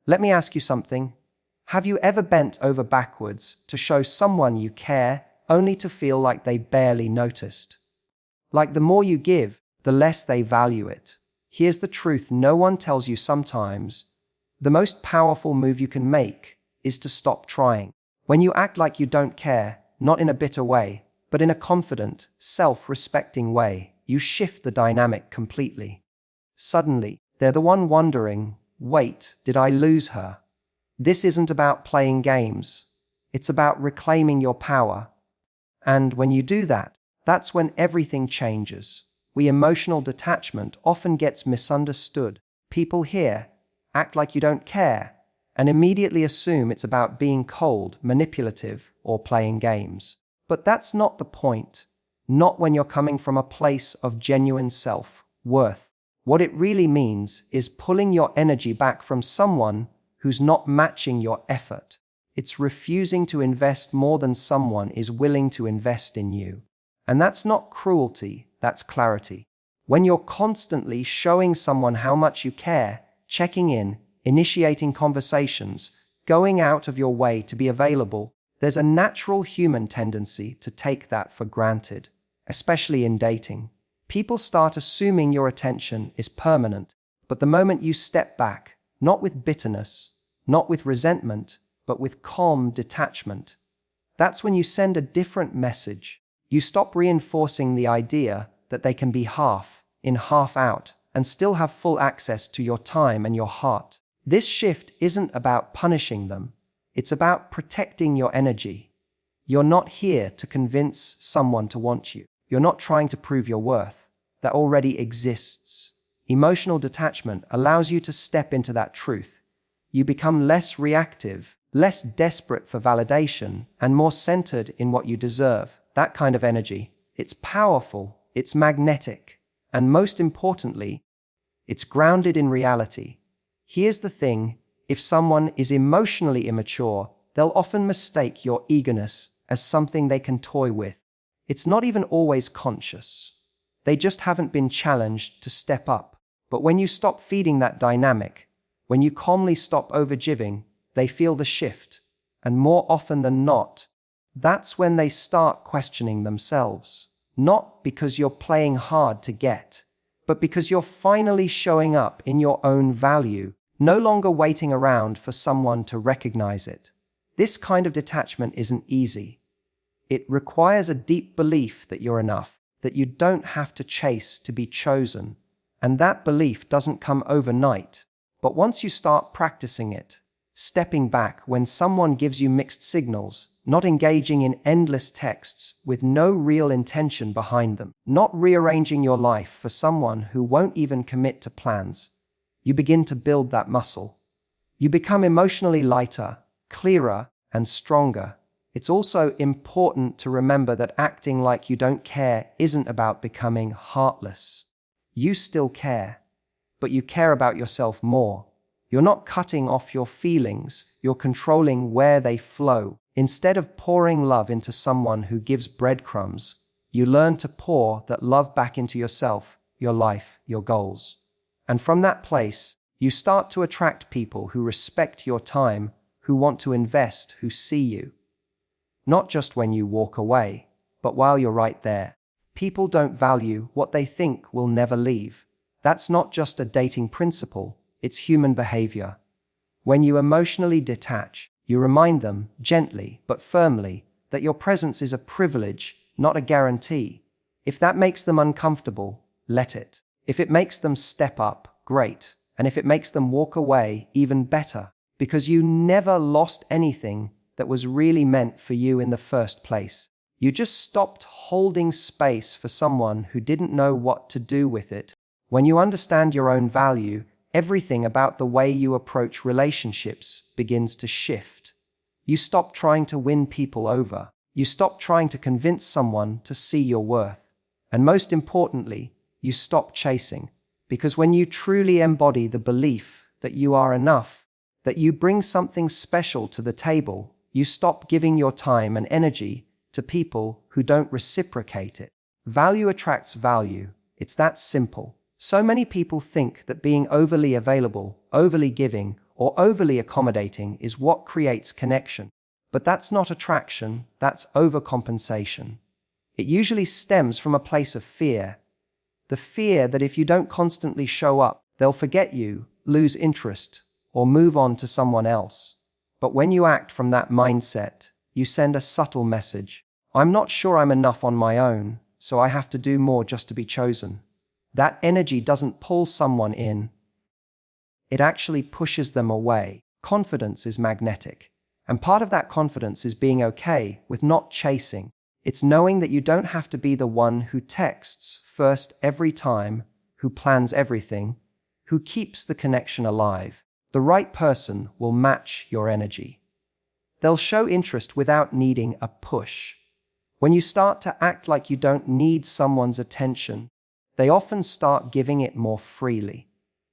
Let me ask you something. Have you ever bent over backwards to show someone you care, only to feel like they barely noticed? Like the more you give, the less they value it. Here's the truth no one tells you sometimes. The most powerful move you can make is to stop trying. When you act like you don't care, not in a bitter way, but in a confident, self-respecting way, you shift the dynamic completely. Suddenly, they're the one wondering, wait, did I lose her? This isn't about playing games. It's about reclaiming your power. And when you do that, that's when everything changes. Emotional detachment often gets misunderstood. People hear, act like you don't care, and immediately assume it's about being cold, manipulative, or playing games. But that's not the point. Not when you're coming from a place of genuine self-worth. What it really means is pulling your energy back from someone who's not matching your effort. It's refusing to invest more than someone is willing to invest in you. And that's not cruelty, that's clarity. When you're constantly showing someone how much you care, checking in, initiating conversations, going out of your way to be available, there's a natural human tendency to take that for granted, especially in dating. People start assuming your attention is permanent, but the moment you step back, not with bitterness, not with resentment, but with calm detachment, that's when you send a different message. You stop reinforcing the idea that they can be half in, half out, and still have full access to your time and your heart. This shift isn't about punishing them. It's about protecting your energy. You're not here to convince someone to want you. You're not trying to prove your worth. That already exists. Emotional detachment allows you to step into that truth. You become less reactive, less desperate for validation, and more centered in what you deserve. That kind of energy, it's powerful, it's magnetic, and most importantly, it's grounded in reality. Here's the thing, if someone is emotionally immature, they'll often mistake your eagerness as something they can toy with. It's not even always conscious. They just haven't been challenged to step up. But when you stop feeding that dynamic, when you calmly stop overgiving, they feel the shift. And more often than not, that's when they start questioning themselves. Not because you're playing hard to get, but because you're finally showing up in your own value, no longer waiting around for someone to recognize it. This kind of detachment isn't easy. It requires a deep belief that you're enough, that you don't have to chase to be chosen. And that belief doesn't come overnight. But once you start practicing it, stepping back when someone gives you mixed signals, not engaging in endless texts with no real intention behind them, not rearranging your life for someone who won't even commit to plans, you begin to build that muscle. You become emotionally lighter, clearer, and stronger. It's also important to remember that acting like you don't care isn't about becoming heartless. You still care, but you care about yourself more. You're not cutting off your feelings, you're controlling where they flow. Instead of pouring love into someone who gives breadcrumbs, you learn to pour that love back into yourself, your life, your goals. And from that place, you start to attract people who respect your time, who want to invest, who see you. Not just when you walk away, but while you're right there. People don't value what they think will never leave. That's not just a dating principle, it's human behavior. When you emotionally detach, you remind them, gently but firmly, that your presence is a privilege, not a guarantee. If that makes them uncomfortable, let it. If it makes them step up, great. And if it makes them walk away, even better. Because you never lost anything that was really meant for you in the first place. You just stopped holding space for someone who didn't know what to do with it. When you understand your own value, everything about the way you approach relationships begins to shift. You stop trying to win people over. You stop trying to convince someone to see your worth. And most importantly, you stop chasing. Because when you truly embody the belief that you are enough, that you bring something special to the table, you stop giving your time and energy to people who don't reciprocate it. Value attracts value. It's that simple. So many people think that being overly available, overly giving, or overly accommodating is what creates connection. But that's not attraction, that's overcompensation. It usually stems from a place of fear. The fear that if you don't constantly show up, they'll forget you, lose interest, or move on to someone else. But when you act from that mindset, you send a subtle message. I'm not sure I'm enough on my own, so I have to do more just to be chosen. That energy doesn't pull someone in. It actually pushes them away. Confidence is magnetic. And part of that confidence is being okay with not chasing. It's knowing that you don't have to be the one who texts first every time, who plans everything, who keeps the connection alive. The right person will match your energy. They'll show interest without needing a push. When you start to act like you don't need someone's attention, they often start giving it more freely.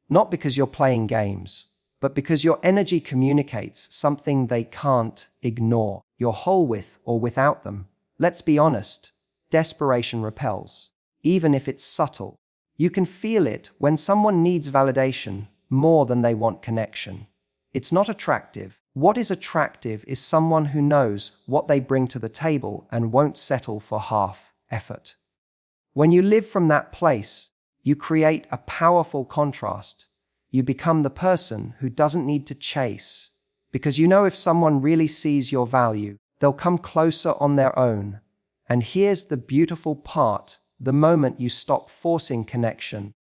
Not because you're playing games, but because your energy communicates something they can't ignore. You're whole with or without them. Let's be honest, desperation repels, even if it's subtle. You can feel it when someone needs validation more than they want connection. It's not attractive. What is attractive is someone who knows what they bring to the table and won't settle for half effort. When you live from that place, you create a powerful contrast. You become the person who doesn't need to chase, because you know if someone really sees your value, they'll come closer on their own. And here's the beautiful part: the moment you stop forcing connection,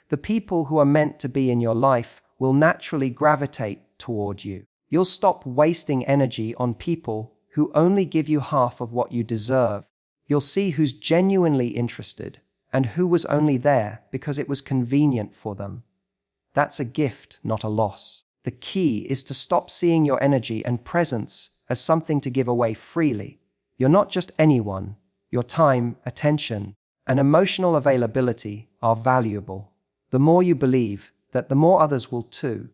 the people who are meant to be in your life will naturally gravitate toward you. You'll stop wasting energy on people who only give you half of what you deserve. You'll see who's genuinely interested and who was only there because it was convenient for them. That's a gift, not a loss. The key is to stop seeing your energy and presence as something to give away freely. You're not just anyone. Your time, attention, and emotional availability are valuable. The more you believe that, the more others will too.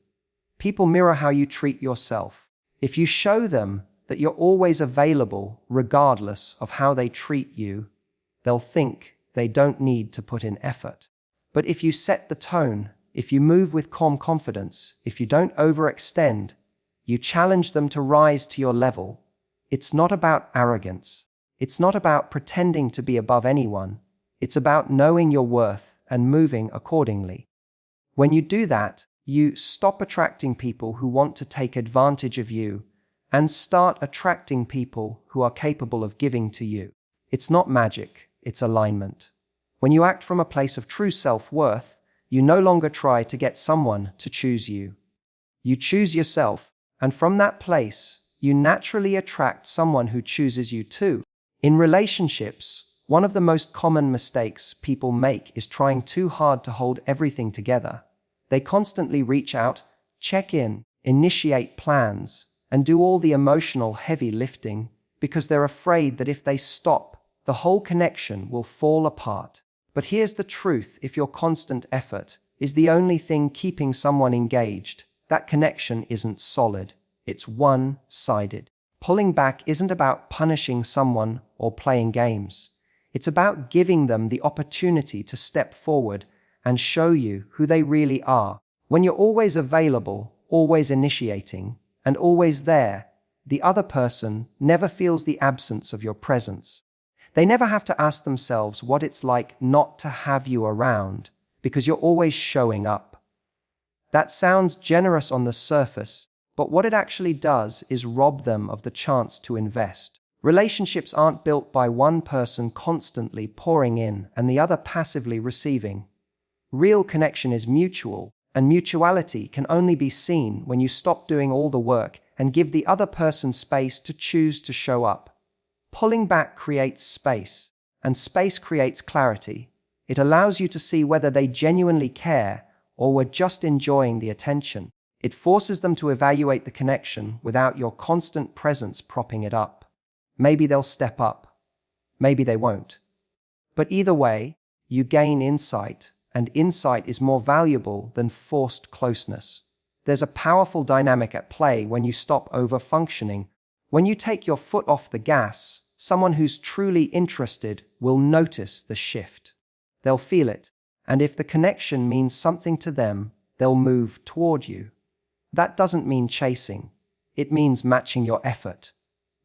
People mirror how you treat yourself. If you show them that you're always available regardless of how they treat you, they'll think they don't need to put in effort. But if you set the tone, if you move with calm confidence, if you don't overextend, you challenge them to rise to your level. It's not about arrogance. It's not about pretending to be above anyone. It's about knowing your worth and moving accordingly. When you do that, you stop attracting people who want to take advantage of you and start attracting people who are capable of giving to you. It's not magic, it's alignment. When you act from a place of true self-worth, you no longer try to get someone to choose you. You choose yourself, and from that place, you naturally attract someone who chooses you too. In relationships, one of the most common mistakes people make is trying too hard to hold everything together. They constantly reach out, check in, initiate plans, and do all the emotional heavy lifting because they're afraid that if they stop, the whole connection will fall apart. But here's the truth: if your constant effort is the only thing keeping someone engaged, that connection isn't solid. It's one-sided. Pulling back isn't about punishing someone or playing games. It's about giving them the opportunity to step forward and show you who they really are. When you're always available, always initiating, and always there, the other person never feels the absence of your presence. They never have to ask themselves what it's like not to have you around, because you're always showing up. That sounds generous on the surface, but what it actually does is rob them of the chance to invest. Relationships aren't built by one person constantly pouring in and the other passively receiving. Real connection is mutual, and mutuality can only be seen when you stop doing all the work and give the other person space to choose to show up. Pulling back creates space, and space creates clarity. It allows you to see whether they genuinely care or were just enjoying the attention. It forces them to evaluate the connection without your constant presence propping it up. Maybe they'll step up. Maybe they won't. But either way, you gain insight, and insight is more valuable than forced closeness. There's a powerful dynamic at play when you stop over-functioning. When you take your foot off the gas, someone who's truly interested will notice the shift. They'll feel it, and if the connection means something to them, they'll move toward you. That doesn't mean chasing. It means matching your effort,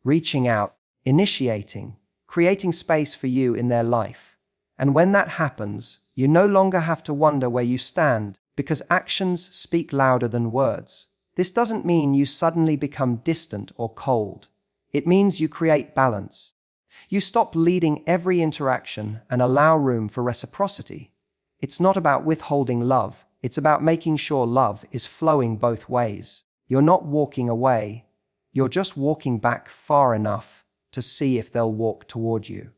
reaching out, initiating, creating space for you in their life. And when that happens, you no longer have to wonder where you stand, because actions speak louder than words. This doesn't mean you suddenly become distant or cold. It means you create balance. You stop leading every interaction and allow room for reciprocity. It's not about withholding love. It's about making sure love is flowing both ways. You're not walking away. You're just walking back far enough to see if they'll walk toward you.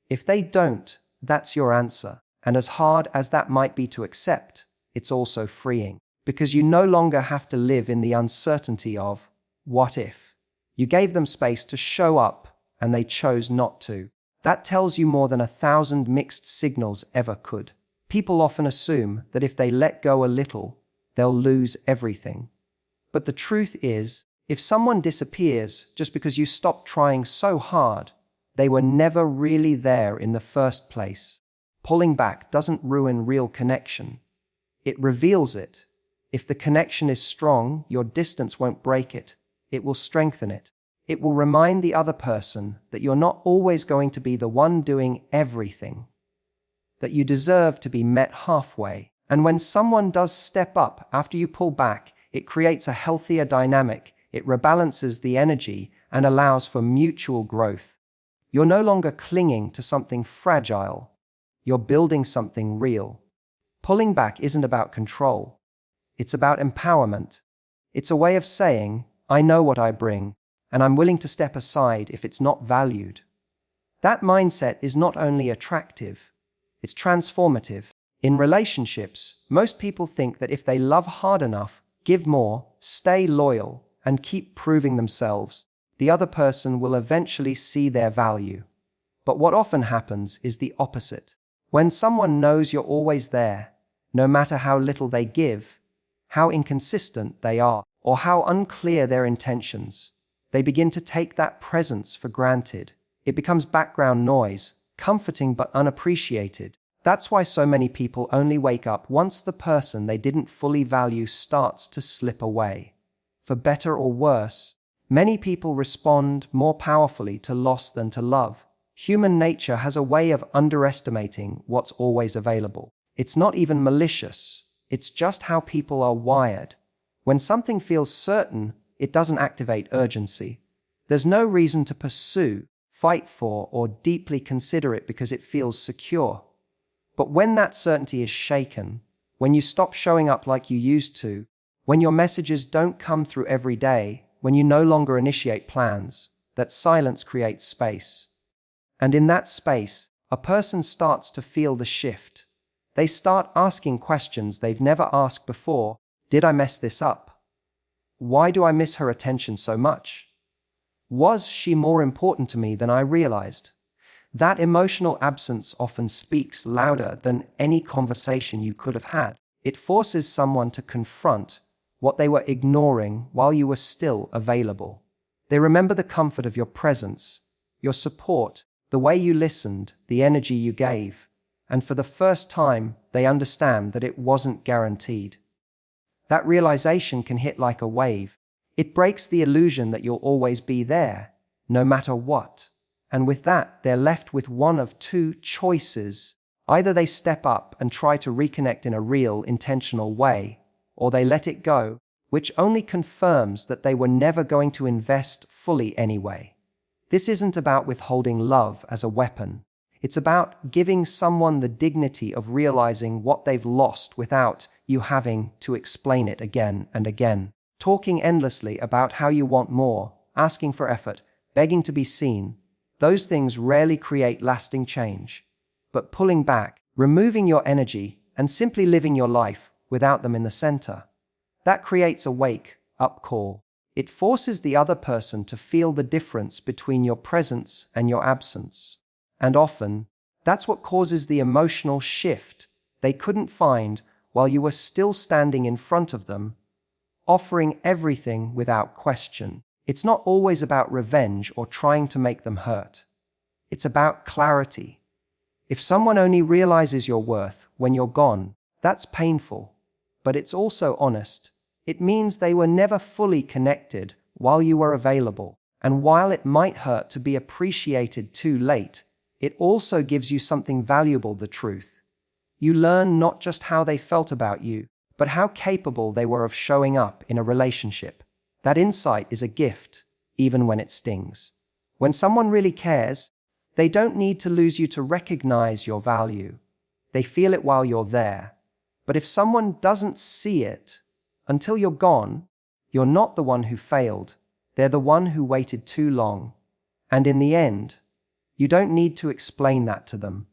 If they don't, that's your answer. And as hard as that might be to accept, it's also freeing, because you no longer have to live in the uncertainty of, what if? You gave them space to show up, and they chose not to. That tells you more than 1,000 mixed signals ever could. People often assume that if they let go a little, they'll lose everything. But the truth is, if someone disappears just because you stopped trying so hard, they were never really there in the first place. Pulling back doesn't ruin real connection. It reveals it. If the connection is strong, your distance won't break it. It will strengthen it. It will remind the other person that you're not always going to be the one doing everything, that you deserve to be met halfway. And when someone does step up after you pull back, it creates a healthier dynamic. It rebalances the energy and allows for mutual growth. You're no longer clinging to something fragile. You're building something real. Pulling back isn't about control. It's about empowerment. It's a way of saying, I know what I bring, and I'm willing to step aside if it's not valued. That mindset is not only attractive, it's transformative. In relationships, most people think that if they love hard enough, give more, stay loyal, and keep proving themselves, the other person will eventually see their value. But what often happens is the opposite. When someone knows you're always there, no matter how little they give, how inconsistent they are, or how unclear their intentions, they begin to take that presence for granted. It becomes background noise, comforting but unappreciated. That's why so many people only wake up once the person they didn't fully value starts to slip away. For better or worse, many people respond more powerfully to loss than to love. Human nature has a way of underestimating what's always available. It's not even malicious. It's just how people are wired. When something feels certain, it doesn't activate urgency. There's no reason to pursue, fight for, or deeply consider it because it feels secure. But when that certainty is shaken, when you stop showing up like you used to, when your messages don't come through every day, when you no longer initiate plans, that silence creates space. And in that space, a person starts to feel the shift. They start asking questions they've never asked before. Did I mess this up? Why do I miss her attention so much? Was she more important to me than I realized? That emotional absence often speaks louder than any conversation you could have had. It forces someone to confront what they were ignoring while you were still available. They remember the comfort of your presence, your support, the way you listened, the energy you gave, and for the first time, they understand that it wasn't guaranteed. That realization can hit like a wave. It breaks the illusion that you'll always be there, no matter what. And with that, they're left with one of two choices. Either they step up and try to reconnect in a real, intentional way, or they let it go, which only confirms that they were never going to invest fully anyway. This isn't about withholding love as a weapon. It's about giving someone the dignity of realizing what they've lost without you having to explain it again and again. Talking endlessly about how you want more, asking for effort, begging to be seen, those things rarely create lasting change. But pulling back, removing your energy, and simply living your life without them in the center, that creates a wake-up call. It forces the other person to feel the difference between your presence and your absence. And often, that's what causes the emotional shift they couldn't find while you were still standing in front of them, offering everything without question. It's not always about revenge or trying to make them hurt. It's about clarity. If someone only realizes your worth when you're gone, that's painful, but it's also honest. It means they were never fully connected while you were available. And while it might hurt to be appreciated too late, it also gives you something valuable: the truth. You learn not just how they felt about you, but how capable they were of showing up in a relationship. That insight is a gift, even when it stings. When someone really cares, they don't need to lose you to recognize your value. They feel it while you're there. But if someone doesn't see it until you're gone, you're not the one who failed. They're the one who waited too long. And in the end, you don't need to explain that to them.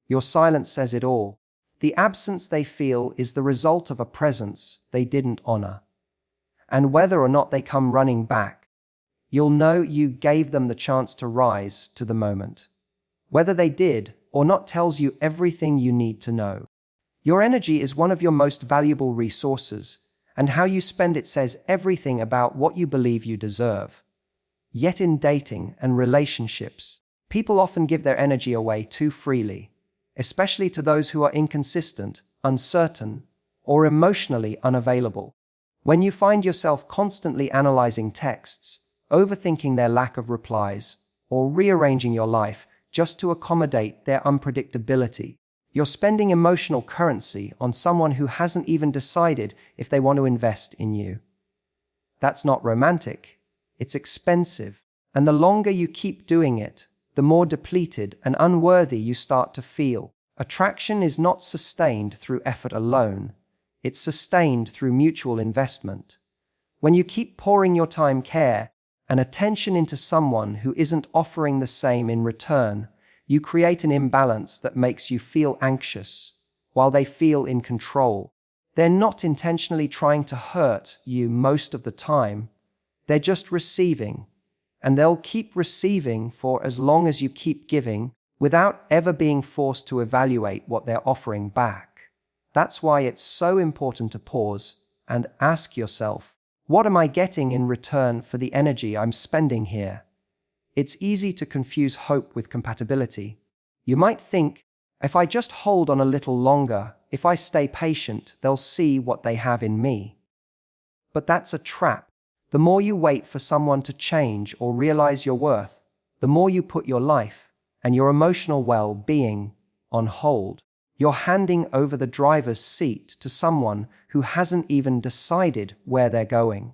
Your silence says it all. The absence they feel is the result of a presence they didn't honor. And whether or not they come running back, you'll know you gave them the chance to rise to the moment. Whether they did or not tells you everything you need to know. Your energy is one of your most valuable resources, and how you spend it says everything about what you believe you deserve. Yet in dating and relationships, people often give their energy away too freely, especially to those who are inconsistent, uncertain, or emotionally unavailable. When you find yourself constantly analyzing texts, overthinking their lack of replies, or rearranging your life just to accommodate their unpredictability, you're spending emotional currency on someone who hasn't even decided if they want to invest in you. That's not romantic. It's expensive. And the longer you keep doing it, the more depleted and unworthy you start to feel. Attraction is not sustained through effort alone. It's sustained through mutual investment. When you keep pouring your time, care, and attention into someone who isn't offering the same in return, you create an imbalance that makes you feel anxious, while they feel in control. They're not intentionally trying to hurt you most of the time. They're just receiving, and they'll keep receiving for as long as you keep giving, without ever being forced to evaluate what they're offering back. That's why it's so important to pause and ask yourself, what am I getting in return for the energy I'm spending here? It's easy to confuse hope with compatibility. You might think, if I just hold on a little longer, if I stay patient, they'll see what they have in me. But that's a trap. The more you wait for someone to change or realize your worth, the more you put your life and your emotional well-being on hold. You're handing over the driver's seat to someone who hasn't even decided where they're going.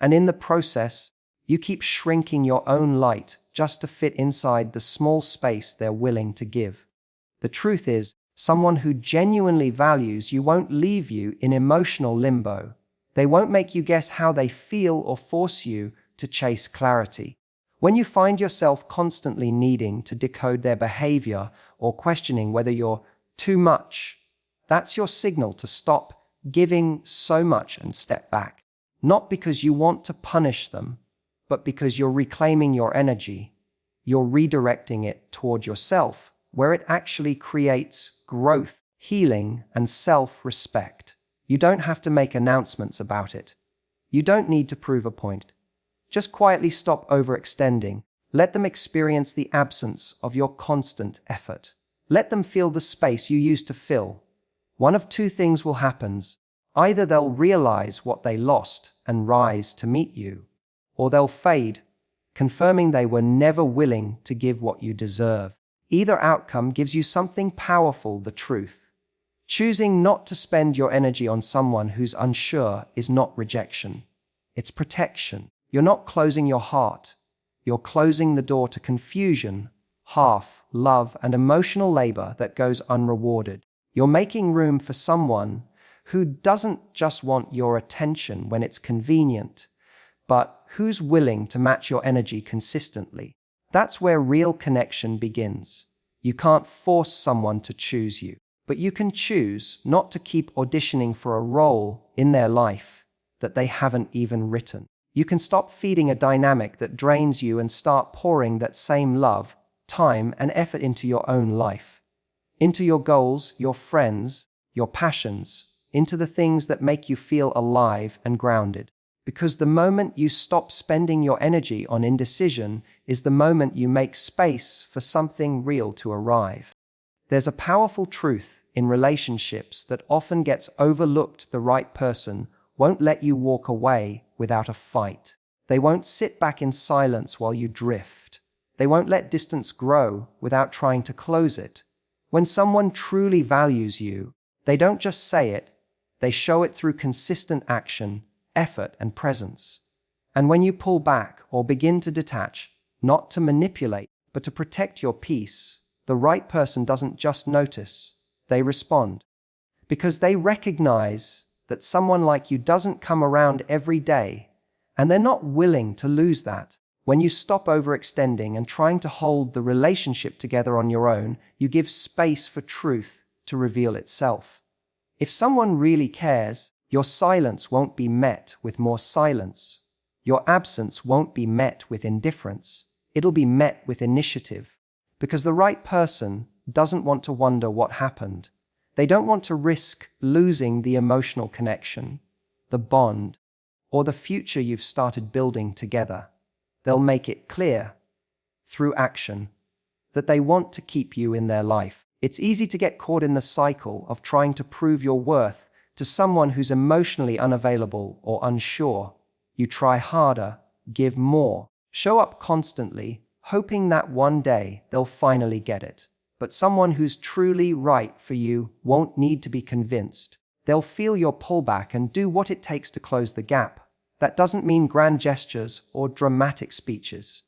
And in the process, you keep shrinking your own light just to fit inside the small space they're willing to give. The truth is, someone who genuinely values you won't leave you in emotional limbo. They won't make you guess how they feel or force you to chase clarity. When you find yourself constantly needing to decode their behavior or questioning whether you're too much, that's your signal to stop giving so much and step back. Not because you want to punish them, but because you're reclaiming your energy. You're redirecting it toward yourself, where it actually creates growth, healing, and self-respect. You don't have to make announcements about it. You don't need to prove a point. Just quietly stop overextending. Let them experience the absence of your constant effort. Let them feel the space you used to fill. One of two things will happen. Either they'll realize what they lost and rise to meet you, or they'll fade, confirming they were never willing to give what you deserve. Either outcome gives you something powerful: the truth. Choosing not to spend your energy on someone who's unsure is not rejection. It's protection. You're not closing your heart. You're closing the door to confusion, half love, and emotional labor that goes unrewarded. You're making room for someone who doesn't just want your attention when it's convenient, but who's willing to match your energy consistently. That's where real connection begins. You can't force someone to choose you, but you can choose not to keep auditioning for a role in their life that they haven't even written. You can stop feeding a dynamic that drains you and start pouring that same love, time, and effort into your own life. Into your goals, your friends, your passions, into the things that make you feel alive and grounded. Because the moment you stop spending your energy on indecision is the moment you make space for something real to arrive. There's a powerful truth in relationships that often gets overlooked: the right person won't let you walk away without a fight. They won't sit back in silence while you drift. They won't let distance grow without trying to close it. When someone truly values you, they don't just say it, they show it through consistent action, effort, and presence. And when you pull back or begin to detach, not to manipulate, but to protect your peace, the right person doesn't just notice, they respond. Because they recognize that someone like you doesn't come around every day, and they're not willing to lose that. When you stop overextending and trying to hold the relationship together on your own, you give space for truth to reveal itself. If someone really cares, your silence won't be met with more silence. Your absence won't be met with indifference. It'll be met with initiative. Because the right person doesn't want to wonder what happened. They don't want to risk losing the emotional connection, the bond, or the future you've started building together. They'll make it clear, through action, that they want to keep you in their life. It's easy to get caught in the cycle of trying to prove your worth to someone who's emotionally unavailable or unsure. You try harder, give more, show up constantly, hoping that one day they'll finally get it. But someone who's truly right for you won't need to be convinced. They'll feel your pullback and do what it takes to close the gap. That doesn't mean grand gestures or dramatic speeches.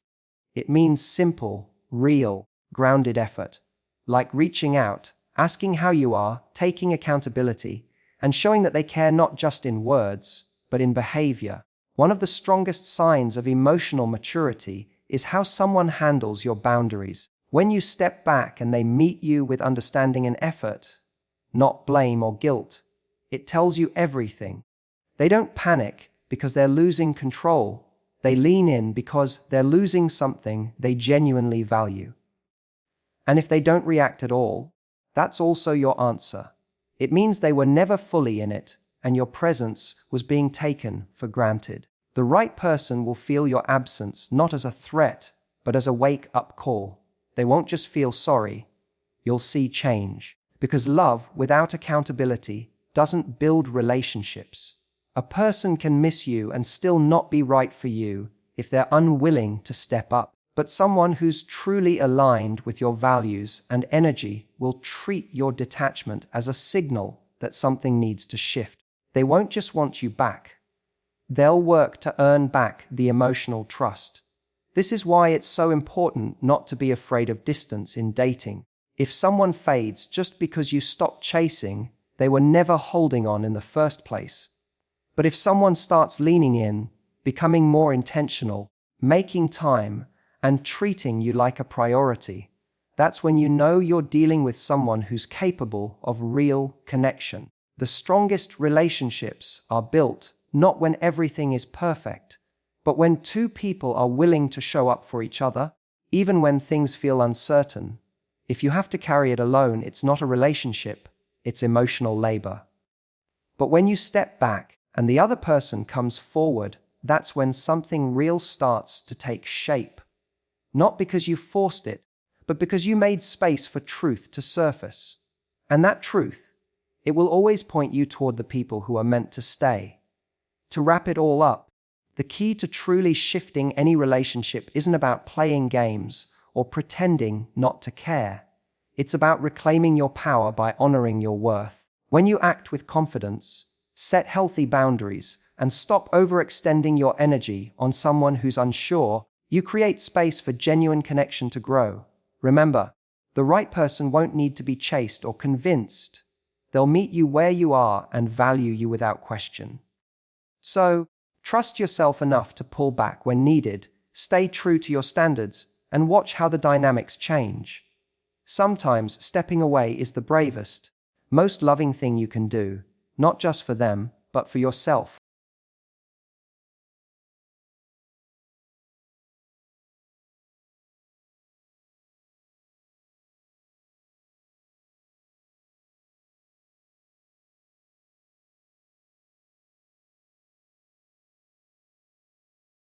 It means simple, real, grounded effort, like reaching out, asking how you are, taking accountability, and showing that they care not just in words, but in behavior. One of the strongest signs of emotional maturity is how someone handles your boundaries. When you step back and they meet you with understanding and effort, not blame or guilt, it tells you everything. They don't panic because they're losing control. They lean in because they're losing something they genuinely value. And if they don't react at all, that's also your answer. It means they were never fully in it, and your presence was being taken for granted. The right person will feel your absence not as a threat, but as a wake-up call. They won't just feel sorry, you'll see change. Because love without accountability doesn't build relationships. A person can miss you and still not be right for you if they're unwilling to step up. But someone who's truly aligned with your values and energy will treat your detachment as a signal that something needs to shift. They won't just want you back. They'll work to earn back the emotional trust. This is why it's so important not to be afraid of distance in dating. If someone fades just because you stopped chasing, they were never holding on in the first place. But if someone starts leaning in, becoming more intentional, making time, and treating you like a priority, that's when you know you're dealing with someone who's capable of real connection. The strongest relationships are built not when everything is perfect, but when two people are willing to show up for each other, even when things feel uncertain. If you have to carry it alone, it's not a relationship, it's emotional labor. But when you step back and the other person comes forward, that's when something real starts to take shape. Not because you forced it, but because you made space for truth to surface. And that truth, it will always point you toward the people who are meant to stay. To wrap it all up, the key to truly shifting any relationship isn't about playing games or pretending not to care. It's about reclaiming your power by honoring your worth. When you act with confidence, set healthy boundaries, and stop overextending your energy on someone who's unsure, you create space for genuine connection to grow. Remember, the right person won't need to be chased or convinced. They'll meet you where you are and value you without question. So, trust yourself enough to pull back when needed, stay true to your standards, and watch how the dynamics change. Sometimes stepping away is the bravest, most loving thing you can do, not just for them, but for yourself.